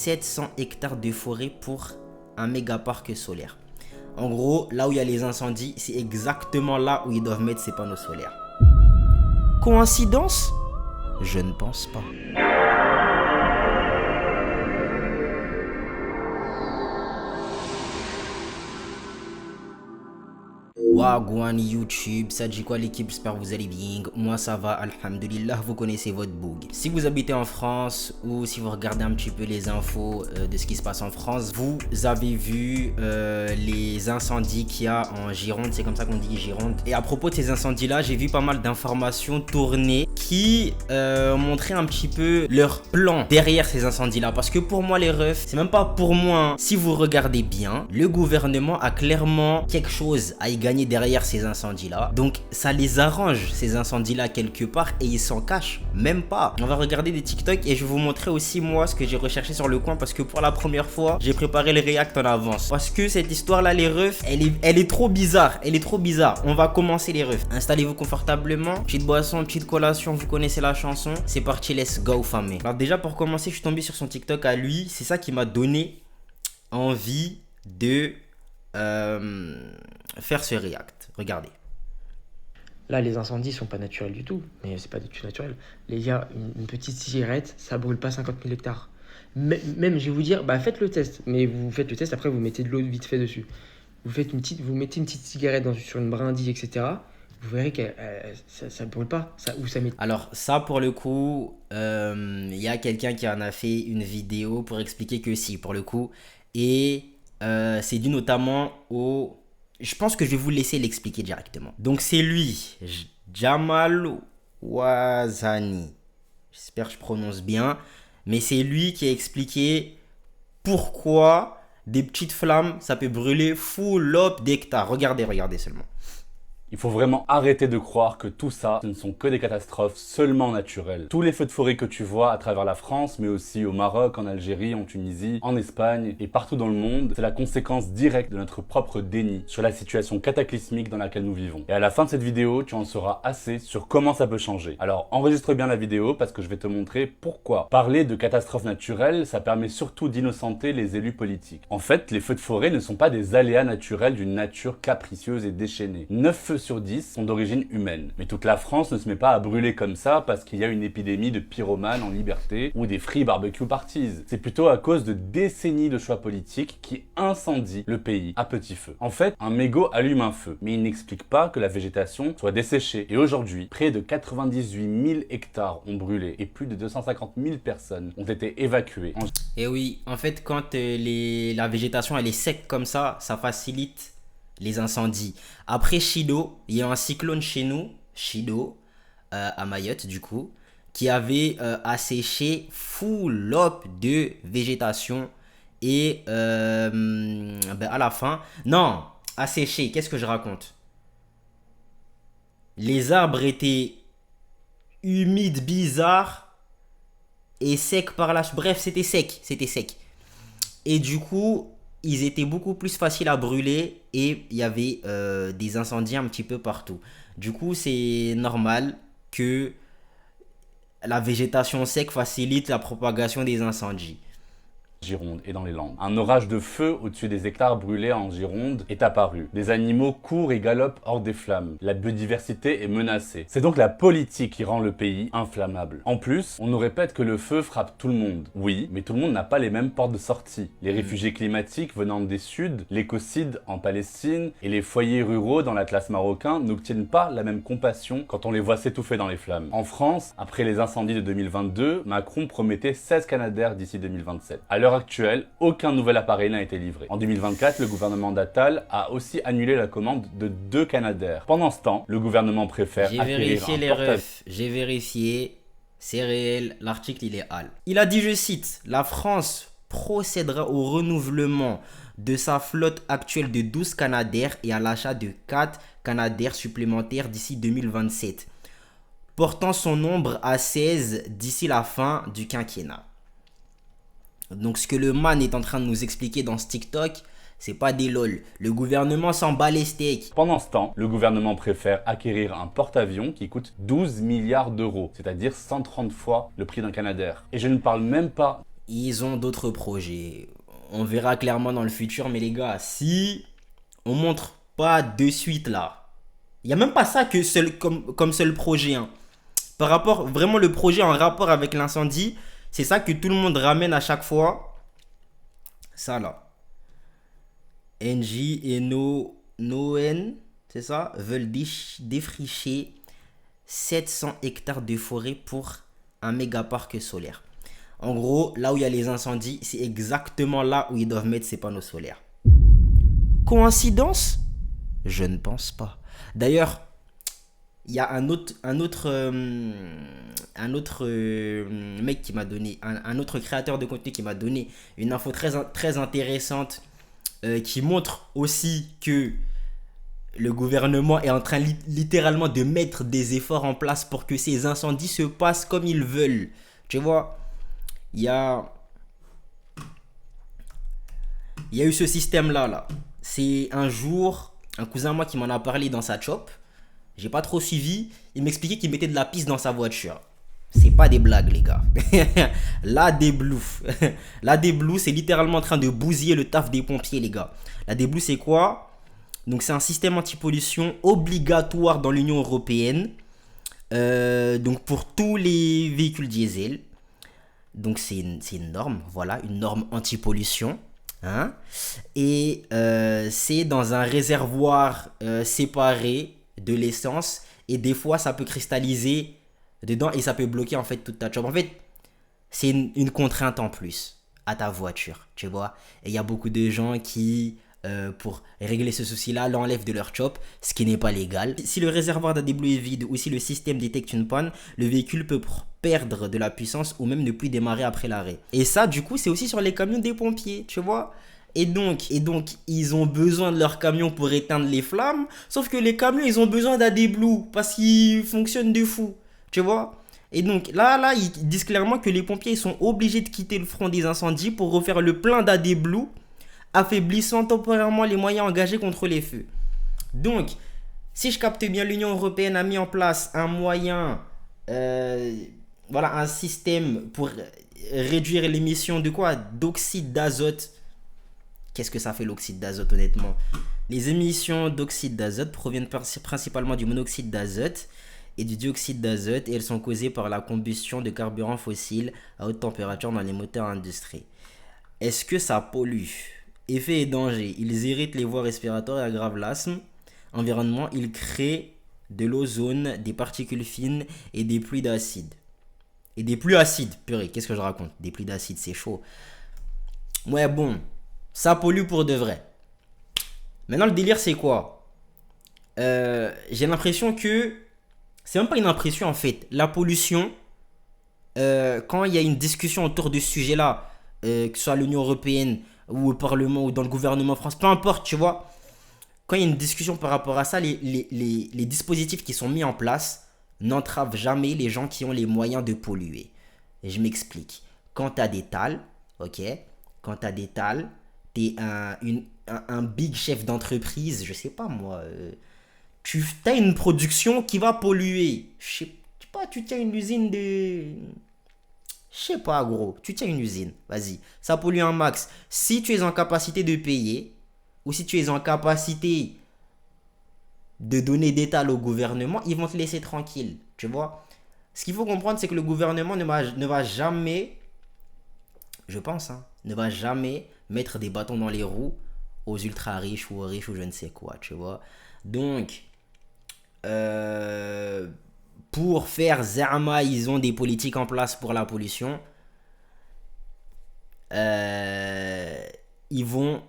700 hectares de forêt pour un méga parc solaire. En gros, là où il y a les incendies, c'est exactement là où ils doivent mettre ces panneaux solaires. Coïncidence? Je ne pense pas. Wagwan YouTube, ça dit quoi l'équipe, j'espère que vous allez bien. Moi ça va, alhamdulillah, vous connaissez votre boug. Si vous habitez en France ou si vous regardez un petit peu les infos de ce qui se passe en France, vous avez vu les incendies qu'il y a en Gironde, c'est comme ça qu'on dit Gironde. Et à propos de ces incendies là, j'ai vu pas mal d'informations tourner qui montraient un petit peu leur plan derrière ces incendies là. Parce que pour moi les refs, c'est même pas pour moi, hein. Si vous regardez bien, le gouvernement a clairement quelque chose à y gagner derrière ces incendies là, donc ça les arrange ces incendies là quelque part et ils s'en cachent même pas. On va regarder des TikTok et je vais vous montrer aussi moi ce que j'ai recherché sur le coin, parce que pour la première fois j'ai préparé les reacts en avance, parce que cette histoire là les refs, elle est trop bizarre, On va commencer les refs, installez-vous confortablement, petite boisson, petite collation, vous connaissez la chanson, c'est parti, let's go famille. Alors déjà pour commencer, je suis tombé sur son TikTok à lui, c'est ça qui m'a donné envie de faire ce react. Regardez. Là, les incendies sont pas naturels du tout, mais c'est pas du tout naturel. Les gars, une petite cigarette, ça brûle pas 50 000 hectares. Même, je vais vous dire, bah faites le test, mais vous faites le test, après vous mettez de l'eau vite fait dessus. Vous mettez une petite cigarette sur une brindille, etc. Vous verrez que ça brûle pas, ça met. Alors ça pour le coup, y a quelqu'un qui en a fait une vidéo pour expliquer que si, pour le coup, et c'est dû notamment au... Je pense que je vais vous laisser l'expliquer directement. Donc c'est lui, Jamal Ouazani. J'espère que je prononce bien. Mais c'est lui qui a expliqué pourquoi des petites flammes, ça peut brûler full up d'hectares. Regardez seulement. Il faut vraiment arrêter de croire que tout ça, ce ne sont que des catastrophes seulement naturelles. Tous les feux de forêt que tu vois à travers la France, mais aussi au Maroc, en Algérie, en Tunisie, en Espagne et partout dans le monde, c'est la conséquence directe de notre propre déni sur la situation cataclysmique dans laquelle nous vivons. Et à la fin de cette vidéo, tu en sauras assez sur comment ça peut changer. Alors enregistre bien la vidéo parce que je vais te montrer pourquoi. Parler de catastrophes naturelles, ça permet surtout d'innocenter les élus politiques. En fait, les feux de forêt ne sont pas des aléas naturels d'une nature capricieuse et déchaînée. 9 feux sur 10 sont d'origine humaine. Mais toute la France ne se met pas à brûler comme ça parce qu'il y a une épidémie de pyromanes en liberté ou des free barbecue parties. C'est plutôt à cause de décennies de choix politiques qui incendient le pays à petit feu. En fait, un mégot allume un feu, mais il n'explique pas que la végétation soit desséchée. Et aujourd'hui, près de 98 000 hectares ont brûlé et plus de 250 000 personnes ont été évacuées. Et oui, en fait, quand la végétation elle est sec comme ça facilite les incendies. Après Chido, il y a un cyclone chez nous, Chido, à Mayotte du coup, qui avait asséché full up de végétation et à la fin, non, asséché, qu'est-ce que je raconte? Les arbres étaient humides, bizarres et secs par là, bref, c'était sec. Et du coup, ils étaient beaucoup plus faciles à brûler et il y avait des incendies un petit peu partout. Du coup, c'est normal que la végétation sec facilite la propagation des incendies. Gironde et dans les Landes. Un orage de feu au-dessus des hectares brûlés en Gironde est apparu. Des animaux courent et galopent hors des flammes. La biodiversité est menacée. C'est donc la politique qui rend le pays inflammable. En plus, on nous répète que le feu frappe tout le monde. Oui, mais tout le monde n'a pas les mêmes portes de sortie. Les réfugiés climatiques venant des Suds, l'écocide en Palestine et les foyers ruraux dans l'Atlas marocain n'obtiennent pas la même compassion quand on les voit s'étouffer dans les flammes. En France, après les incendies de 2022, Macron promettait 16 Canadair d'ici 2027. À l'heure actuelle, aucun nouvel appareil n'a été livré. En 2024, le gouvernement d'Attal a aussi annulé la commande de 2 Canadair. Pendant ce temps, le gouvernement préfère acquérir un porte-avions. J'ai vérifié, c'est réel, l'article il est hal. Il a dit, je cite, « La France procédera au renouvellement de sa flotte actuelle de 12 Canadair et à l'achat de 4 Canadair supplémentaires d'ici 2027, portant son nombre à 16 d'ici la fin du quinquennat. » Donc ce que le man est en train de nous expliquer dans ce TikTok, c'est pas des lol. Le gouvernement s'en bat les steaks. Pendant ce temps, le gouvernement préfère acquérir un porte-avions qui coûte 12 milliards d'euros, c'est-à-dire 130 fois le prix d'un Canadair. Et je ne parle même pas ils ont d'autres projets. On verra clairement dans le futur, mais les gars, si on montre pas de suite là, il n'y a même pas ça que comme seul projet. Hein. Par rapport, vraiment le projet en rapport avec l'incendie, c'est ça que tout le monde ramène à chaque fois. Ça là. NJ et Noen, c'est ça, veulent défricher 700 hectares de forêt pour un méga parc solaire. En gros, là où il y a les incendies, c'est exactement là où ils doivent mettre ces panneaux solaires. Coïncidence? Je ne pense pas. D'ailleurs, il y a un autre mec qui m'a donné, un autre créateur de contenu qui m'a donné une info très intéressante qui montre aussi que le gouvernement est en train littéralement de mettre des efforts en place pour que ces incendies se passent comme ils veulent. Tu vois, il y a eu ce système-là. Là. C'est un jour, un cousin à moi qui m'en a parlé dans sa shop. J'ai pas trop suivi. Il m'expliquait qu'il mettait de la pisse dans sa voiture. C'est pas des blagues, les gars. La Blue. La Blue, c'est littéralement en train de bousiller le taf des pompiers, les gars. La Blue, c'est quoi? Donc, c'est un système anti-pollution obligatoire dans l'Union européenne. Donc, pour tous les véhicules diesel. Donc, c'est une norme. Voilà, une norme anti-pollution. Hein? Et c'est dans un réservoir séparé de l'essence. Et des fois, ça peut cristalliser dedans et ça peut bloquer en fait toute ta job. En fait, c'est une contrainte en plus à ta voiture, tu vois. Et il y a beaucoup de gens qui, pour régler ce souci-là, l'enlèvent de leur job, ce qui n'est pas légal. Si le réservoir d'AdBlue est vide ou si le système détecte une panne, le véhicule peut perdre de la puissance ou même ne plus démarrer après l'arrêt. Et ça, du coup, c'est aussi sur les camions des pompiers, tu vois. Et donc, ils ont besoin de leurs camions pour éteindre les flammes. Sauf que les camions, ils ont besoin d'AdBlue parce qu'ils fonctionnent de fou. Tu vois? Et donc, là, ils disent clairement que les pompiers ils sont obligés de quitter le front des incendies pour refaire le plein d'AdBlue, affaiblissant temporairement les moyens engagés contre les feux. Donc, si je capte bien, l'Union européenne a mis en place un moyen, voilà, un système pour réduire l'émission de quoi? D'oxyde d'azote. Qu'est-ce que ça fait l'oxyde d'azote honnêtement? Les émissions d'oxyde d'azote proviennent principalement du monoxyde d'azote et du dioxyde d'azote et elles sont causées par la combustion de carburants fossiles à haute température dans les moteurs industriels. Est-ce que ça pollue? Effets et dangers. Ils irritent les voies respiratoires et aggravent l'asthme. Environnement, ils créent de l'ozone, des particules fines et des pluies d'acide. Et des pluies acides, purée, qu'est-ce que je raconte? Des pluies d'acide, c'est chaud. Ouais, bon, ça pollue pour de vrai. Maintenant, le délire, c'est quoi? J'ai l'impression que... C'est même pas une impression, en fait. La pollution, quand il y a une discussion autour de ce sujet-là, que ce soit à l'Union européenne, ou au Parlement, ou dans le gouvernement français, peu importe, tu vois. Quand il y a une discussion par rapport à ça, les dispositifs qui sont mis en place n'entravent jamais les gens qui ont les moyens de polluer. Et je m'explique. Quand tu as des tales, ok? Quand tu as des tales, tu es un big chef d'entreprise, je sais pas moi, tu as une production qui va polluer. Je sais pas, tu tiens une usine de... Je sais pas gros, tu tiens une usine, vas-y, ça pollue un max. Si tu es en capacité de payer, ou si tu es en capacité de donner des tales au gouvernement, ils vont te laisser tranquille, tu vois. Ce qu'il faut comprendre, c'est que le gouvernement ne va jamais, je pense, hein, ne va jamais mettre des bâtons dans les roues aux ultra riches ou aux riches ou je ne sais quoi, tu vois. Donc, pour faire Zerma, ils ont des politiques en place pour la pollution. Ils vont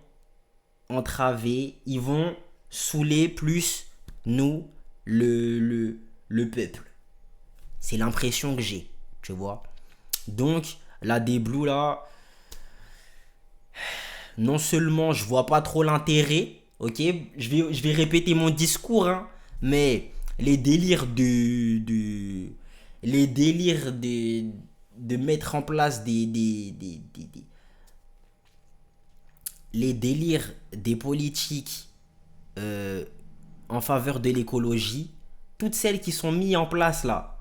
entraver, ils vont saouler plus nous, le peuple. C'est l'impression que j'ai, tu vois. Donc, la AdBlue là, non seulement je vois pas trop l'intérêt, ok, je vais répéter mon discours, hein, mais les délires de mettre en place les délires des politiques en faveur de l'écologie, toutes celles qui sont mises en place là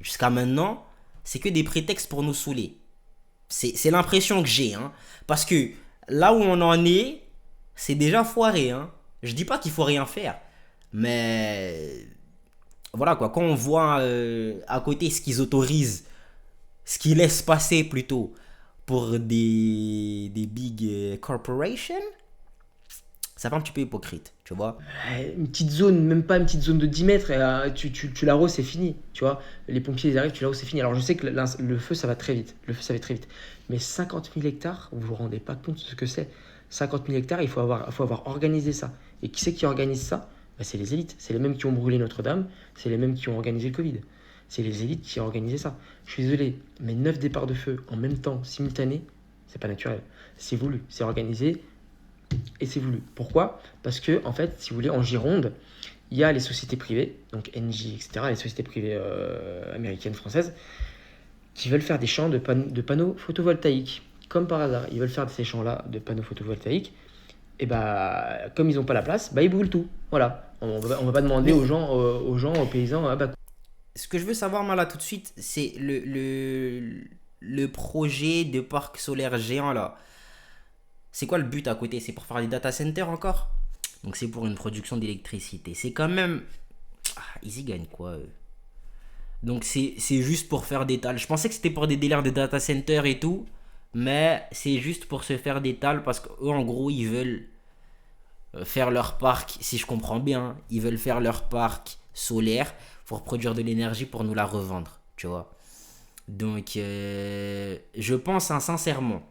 jusqu'à maintenant, c'est que des prétextes pour nous saouler. C'est l'impression que j'ai, hein. Parce que là où on en est, c'est déjà foiré, hein. Je dis pas qu'il faut rien faire, mais voilà quoi. Quand on voit à côté ce qu'ils autorisent, ce qu'ils laissent passer plutôt pour des big corporations, ça fait un petit peu hypocrite, tu vois. Une petite zone, même pas une petite zone de 10 mètres, tu l'arroses, c'est fini. Tu vois, les pompiers, ils arrivent, tu l'arroses, c'est fini. Alors je sais que le feu, ça va très vite. Le feu, ça va très vite. Mais 50 000 hectares, vous vous rendez pas compte de ce que c'est. 50 000 hectares, il faut avoir organisé ça. Et qui c'est qui organise ça? Bah, c'est les élites. C'est les mêmes qui ont brûlé Notre-Dame. C'est les mêmes qui ont organisé le Covid. C'est les élites qui ont organisé ça. Je suis désolé, mais 9 départs de feu en même temps, simultanés, c'est pas naturel. C'est voulu, c'est organisé. Et c'est voulu. Pourquoi? Parce que, en fait, si vous voulez, en Gironde, il y a les sociétés privées, donc Engie, etc., les sociétés privées américaines, françaises, qui veulent faire des champs de panneaux photovoltaïques. Comme par hasard, ils veulent faire ces champs-là de panneaux photovoltaïques. Et bah, comme ils n'ont pas la place, bah, ils brûlent tout. Voilà. On va pas demander aux gens, aux paysans, ah bah, Ce que je veux savoir, moi, là, tout de suite, c'est le projet de parc solaire géant, là. C'est quoi le but à côté? C'est pour faire des data centers encore? Donc c'est pour une production d'électricité. C'est quand même... ils y gagnent quoi, eux? Donc c'est juste pour faire des tales. Je pensais que c'était pour des délires de data center et tout. Mais c'est juste pour se faire des tales parce qu'eux, en gros, ils veulent faire leur parc, si je comprends bien, ils veulent faire leur parc solaire pour produire de l'énergie pour nous la revendre, tu vois. Donc, je pense sincèrement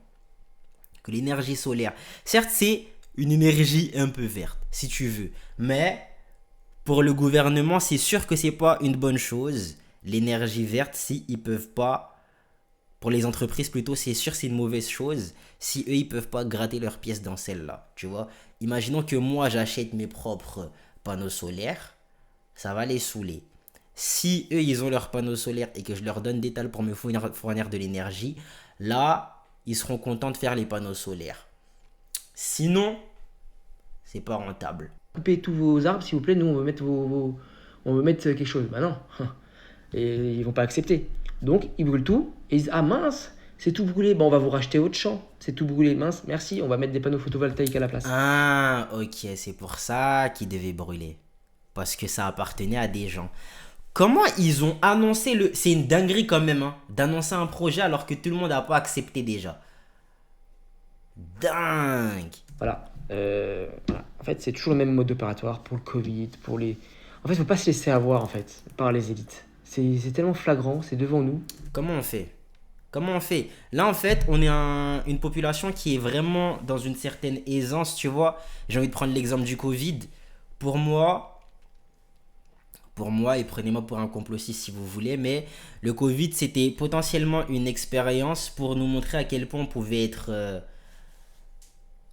que l'énergie solaire, certes, c'est une énergie un peu verte, si tu veux, mais pour le gouvernement, c'est sûr que c'est pas une bonne chose. L'énergie verte, si ils peuvent pas, pour les entreprises plutôt, c'est sûr c'est une mauvaise chose si eux ils peuvent pas gratter leurs pièces dans celle-là, tu vois. Imaginons que moi j'achète mes propres panneaux solaires, ça va les saouler. Si eux ils ont leurs panneaux solaires et que je leur donne des tales pour me fournir de l'énergie, là ils seront contents de faire les panneaux solaires. Sinon, c'est pas rentable. coupez tous vos arbres, s'il vous plaît, nous on veut mettre on veut mettre quelque chose. Bah non. Et ils vont pas accepter. Donc ils brûlent tout et ils disent ah mince, c'est tout brûlé, bon on va vous racheter autre champ, c'est tout brûlé, mince, merci, on va mettre des panneaux photovoltaïques à la place. Ah, ok, c'est pour ça qu'ils devaient brûler. Parce que ça appartenait à des gens. Comment ils ont annoncé le... C'est une dinguerie quand même, hein, d'annoncer un projet alors que tout le monde n'a pas accepté déjà. Dingue. Voilà. Voilà. En fait, c'est toujours le même mode opératoire pour le Covid, pour les... En fait, il ne faut pas se laisser avoir en fait par les élites. C'est tellement flagrant, c'est devant nous. Comment on fait? Comment on fait? Là, en fait, on est une population qui est vraiment dans une certaine aisance, tu vois. J'ai envie de prendre l'exemple du Covid. Pour moi, et prenez-moi pour un complotiste si vous voulez, mais le Covid, c'était potentiellement une expérience pour nous montrer à quel point on pouvait être...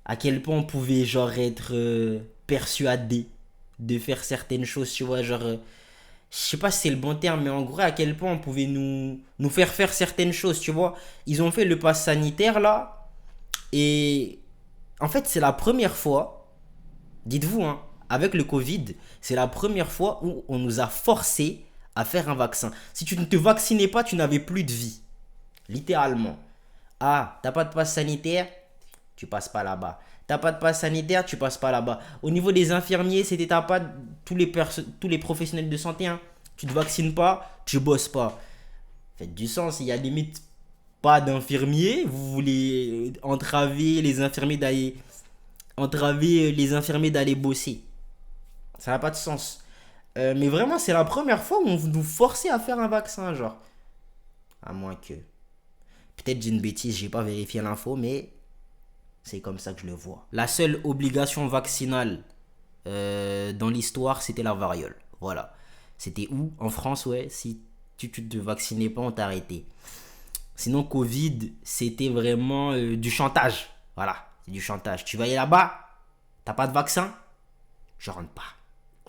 à quel point on pouvait, genre, être persuadé de faire certaines choses, tu vois, genre... je sais pas si c'est le bon terme, mais en gros, à quel point on pouvait nous faire certaines choses, tu vois. Ils ont fait le pass sanitaire, là, et en fait, c'est la première fois, dites-vous, hein, avec le Covid, c'est la première fois où on nous a forcé à faire un vaccin. Si tu ne te vaccinais pas, tu n'avais plus de vie. Littéralement. Ah, t'as pas de pass sanitaire, tu passes pas là-bas. T'as pas de passe sanitaire, tu passes pas là-bas. Au niveau des infirmiers, c'était t'as pas tous les professionnels de santé, hein. Tu te vaccines pas, tu bosses pas. Faites du sens, il y a limite pas d'infirmiers. Vous voulez entraver les infirmiers d'aller bosser. Ça n'a pas de sens. Mais vraiment, c'est la première fois où on nous forçait à faire un vaccin, genre. À moins que... Peut-être j'ai une bêtise, j'ai pas vérifié l'info, mais... c'est comme ça que je le vois. La seule obligation vaccinale dans l'histoire, c'était la variole. Voilà. C'était où? En France, ouais. Si tu te vaccinais pas, on t'arrêtait. Sinon, Covid, c'était vraiment du chantage. Voilà. C'est du chantage. Tu vas aller là-bas, t'as pas de vaccin, je rentre pas.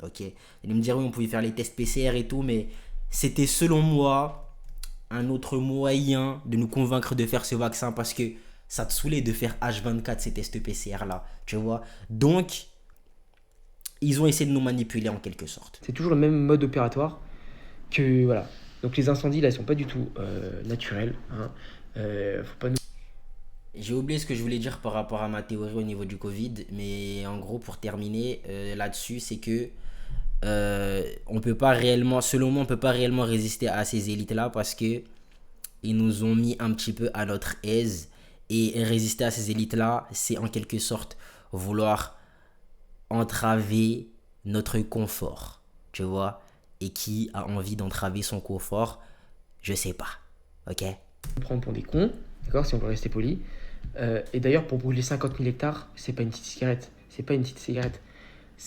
Ok. Ils me diront, oui, on pouvait faire les tests PCR et tout, mais c'était selon moi un autre moyen de nous convaincre de faire ce vaccin parce que ça te saoulait de faire H24 ces tests PCR là, tu vois. Donc, ils ont essayé de nous manipuler en quelque sorte. C'est toujours le même mode opératoire que voilà. Donc les incendies là, ils sont pas du tout naturels. Hein. Faut pas nous J'ai oublié ce que je voulais dire par rapport à ma théorie au niveau du Covid, mais en gros, pour terminer là-dessus, c'est que on peut pas réellement, selon moi, on peut pas réellement résister à ces élites-là parce que ils nous ont mis un petit peu à notre aise. Et résister à ces élites-là, c'est en quelque sorte vouloir entraver notre confort, tu vois. Et qui a envie d'entraver son confort, je sais pas, ok. Prendre pour des cons, d'accord, si on veut rester poli. Et d'ailleurs, pour brûler 50 000 hectares, c'est pas une petite cigarette. C'est pas une petite cigarette.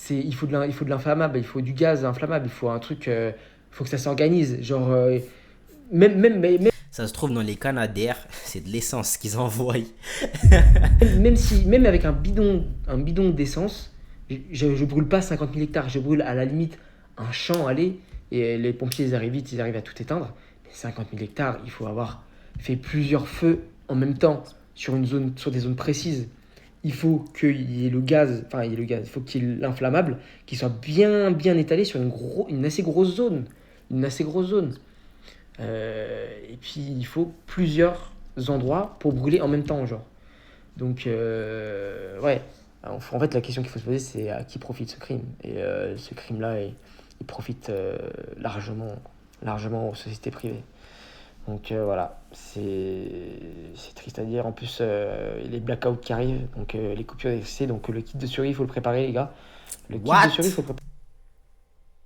Il faut de l'inflammable, il faut du gaz inflammable, il faut un truc. Il faut que ça s'organise. Genre, même Ça se trouve dans les canadaires, c'est de l'essence qu'ils envoient. même avec un bidon d'essence, je brûle pas 50 000 hectares. Je brûle à la limite un champ, allez. Et les pompiers, ils arrivent vite, ils arrivent à tout éteindre. Mais 50 000 hectares, il faut avoir fait plusieurs feux en même temps sur des zones précises. Il faut qu'il y ait le gaz, il faut qu'il y ait l'inflammable qui soit bien étalé sur une assez grosse zone. Et puis il faut plusieurs endroits pour brûler en même temps, genre. Donc, ouais. En fait, la question qu'il faut se poser, c'est à qui profite ce crime. Et ce crime-là, il profite largement aux sociétés privées. Donc voilà, c'est triste à dire. En plus, les blackouts qui arrivent, donc les coupures d'électricité, donc le kit de survie, il faut le préparer, les gars. Le kit What? de survie, il faut le préparer.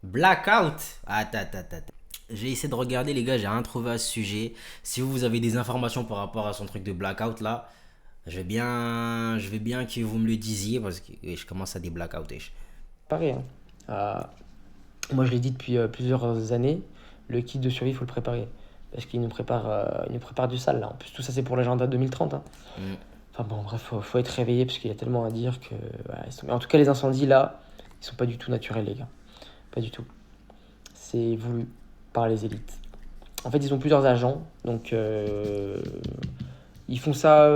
Blackout. Attends. J'ai essayé de regarder, les gars, j'ai rien trouvé à ce sujet. Si vous avez des informations par rapport à son truc de blackout là, je veux bien que vous me le disiez parce que je commence à des blackouts. Hein. Moi, je l'ai dit depuis plusieurs années, le kit de survie, il faut le préparer. Parce qu'il nous prépare du sale, là. En plus, tout ça, c'est pour l'agenda 2030. Hein. Enfin bon, bref, faut être réveillé parce qu'il y a tellement à dire que... Voilà, Mais en tout cas, les incendies, là, ils sont pas du tout naturels, les gars. Pas du tout. C'est voulu par les élites. En fait, ils ont plusieurs agents, donc... Ils font ça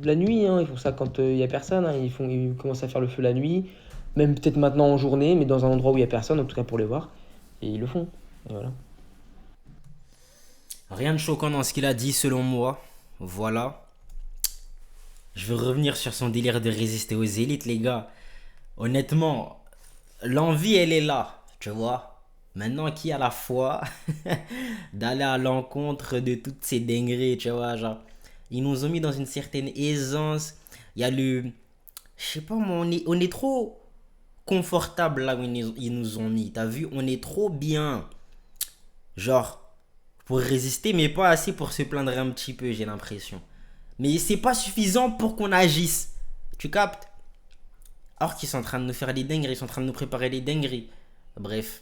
la nuit, hein. Ils font ça quand il y a personne. Hein. Ils commencent à faire le feu la nuit, même peut-être maintenant en journée, mais dans un endroit où il y a personne, en tout cas pour les voir. Et ils le font. Et voilà. Rien de choquant dans ce qu'il a dit selon moi. Voilà. Je veux revenir sur son délire de résister aux élites, les gars. Honnêtement, l'envie, elle est là, tu vois. Maintenant, qui a la foi d'aller à l'encontre de toutes ces dingueries, tu vois, genre. Ils nous ont mis dans une certaine aisance. Il y a le... Je sais pas moi, on est trop confortable là où ils nous ont mis. T'as vu, on est trop bien. Genre, pour résister, mais pas assez pour se plaindre un petit peu, j'ai l'impression. Mais c'est pas suffisant pour qu'on agisse. Tu captes? Alors qu'ils sont en train de nous faire des dingueries, ils sont en train de nous préparer des dingueries. Bref.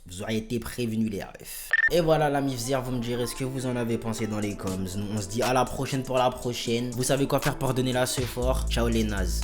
Vous auriez été prévenus, les refs. Et voilà, la mifzir, vous me direz ce que vous en avez pensé dans les coms. Nous, on se dit à la prochaine pour la prochaine. Vous savez quoi faire pour donner la ce fort. Ciao les nazes.